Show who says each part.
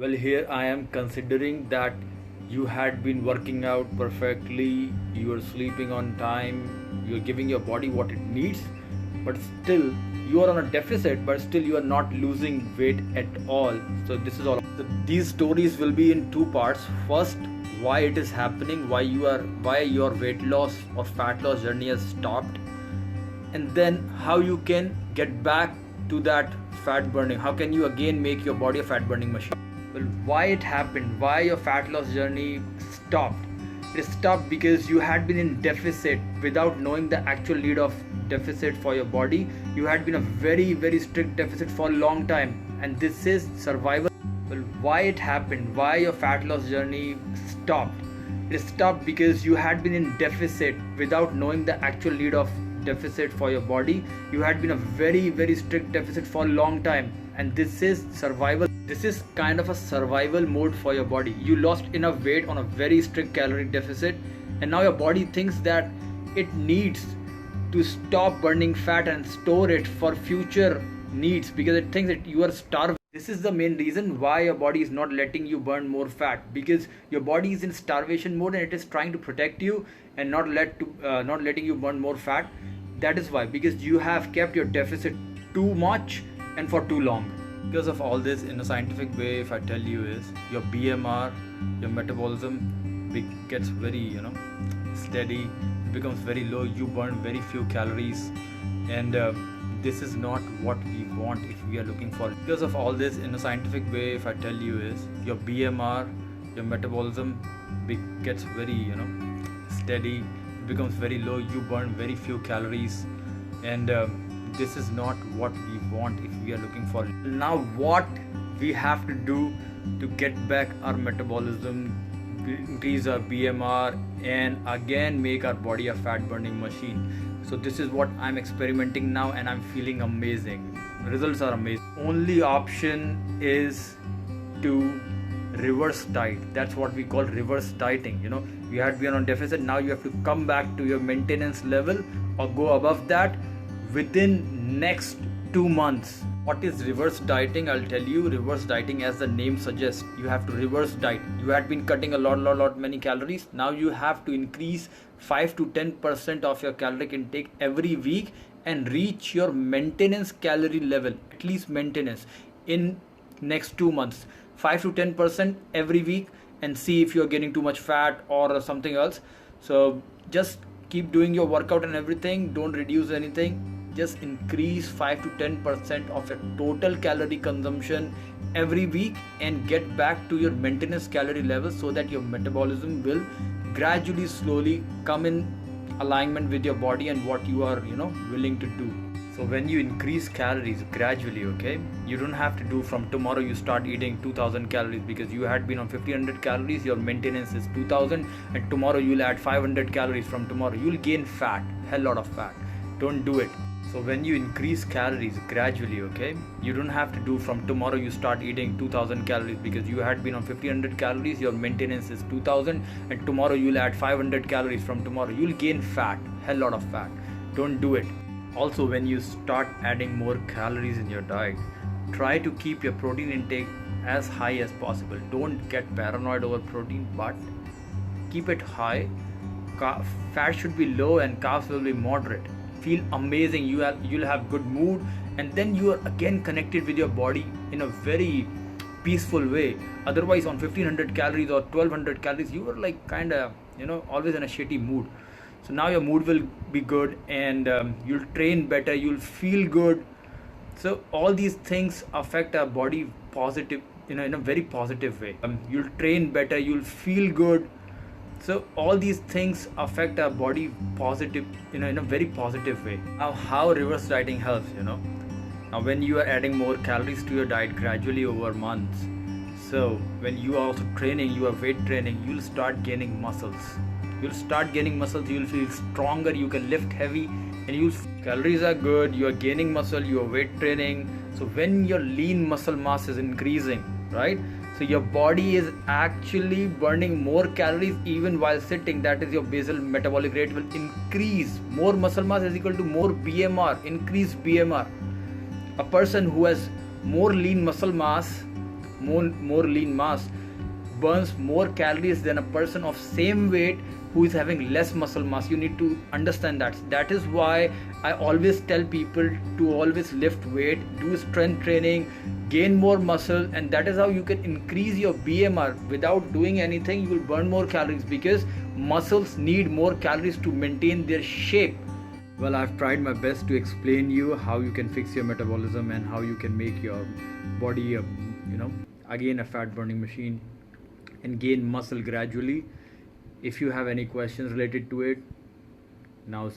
Speaker 1: Well, here I am considering that you had been working out perfectly, you are sleeping on time, you are giving your body what it needs, but still you are on a deficit, but still you are not losing weight at all. So this is all. So these stories will be in two parts. First, why it is happening, why your weight loss or fat loss journey has stopped, and then how you can get back to that fat burning. How can you again make your body a fat burning machine? Well, why it happened, why your fat loss journey stopped? It stopped because you had been in deficit without knowing the actual need of deficit for your body. You had been a very strict deficit for a long time, and this is survival. Well, why it happened, why your fat loss journey stopped? It stopped because you had been in deficit without knowing the actual need of deficit for your body. You had been a very strict deficit for a long time, and this is survival. This is kind of a survival mode for your body. You lost enough weight on a very strict calorie deficit, and now your body thinks that it needs to stop burning fat and store it for future needs because it thinks that you are starving. This is the main reason why your body is not letting you burn more fat, because your body is in starvation mode and it is trying to protect you and not letting you burn more fat. That is why, because you have kept your deficit too much and for too long. Because of all this, in a scientific way, if I tell you, is your BMR, your metabolism gets very steady, it becomes very low, you burn very few calories, and this is not what we want if we are looking for. Because of all this, in a scientific way, if I tell you, is your BMR, your metabolism gets very steady, it becomes very low, you burn very few calories, and this is not what we want if we are looking for. Now what we have to do to get back our metabolism, increase our BMR, and again make our body a fat burning machine. So this is what I'm experimenting now, and I'm feeling amazing. Results are amazing. Only option is to reverse diet. That's what we call reverse dieting. You had been on deficit, now you have to come back to your maintenance level or go above that within next 2 months. What is reverse dieting? I'll tell you. Reverse dieting, as the name suggests, you have to reverse diet. You had been cutting a lot many calories. Now you have to increase 5 to 10% of your caloric intake every week and reach your maintenance calorie level, at least maintenance, in next 2 months. 5 to 10% every week, and see if you're getting too much fat or something else. So just keep doing your workout and everything. Don't reduce anything. Just increase 5 to 10% of your total calorie consumption every week and get back to your maintenance calorie level, so that your metabolism will gradually, slowly come in alignment with your body and what you are willing to do. So when you increase calories gradually, okay, you don't have to do from tomorrow you start eating 2000 calories, because you had been on 1500 calories, your maintenance is 2000, and tomorrow you'll add 500 calories. From tomorrow you'll gain fat, hell lot of fat. Don't do it. So when you increase calories gradually, okay, you don't have to do from tomorrow you start eating 2000 calories, because you had been on 1500 calories, your maintenance is 2000, and tomorrow you'll add 500 calories. From tomorrow you'll gain fat, hell lot of fat. Don't do it. Also, when you start adding more calories in your diet, try to keep your protein intake as high as possible. Don't get paranoid over protein, but keep it high. Fat should be low and carbs will be moderate. Feel amazing, you'll have good mood, and then you are again connected with your body in a very peaceful way. Otherwise, on 1500 calories or 1200 calories, you were like kinda always in a shitty mood. So now your mood will be good, and you'll train better, you'll feel good. So all these things affect our body positive, in a very positive way. You'll train better, you'll feel good. So all these things affect our body positive, in a very positive way. Now how reverse dieting helps, now when you are adding more calories to your diet gradually over months, so when you are also training, you are weight training, you'll start gaining muscles. You'll feel stronger, you can lift heavy, and calories are good, you are gaining muscle, you are weight training. So when your lean muscle mass is increasing, right, so your body is actually burning more calories even while sitting. That is, your basal metabolic rate will increase. More muscle mass is equal to more BMR, increased BMR. A person who has more lean muscle mass more lean mass burns more calories than a person of same weight who is having less muscle mass. You need to understand that. That is why I always tell people to always lift weight, do strength training, gain more muscle, and that is how you can increase your BMR. Without doing anything, you will burn more calories because muscles need more calories to maintain their shape. Well, I've tried my best to explain you how you can fix your metabolism and how you can make your body again a fat burning machine and gain muscle gradually. If you have any questions related to it, now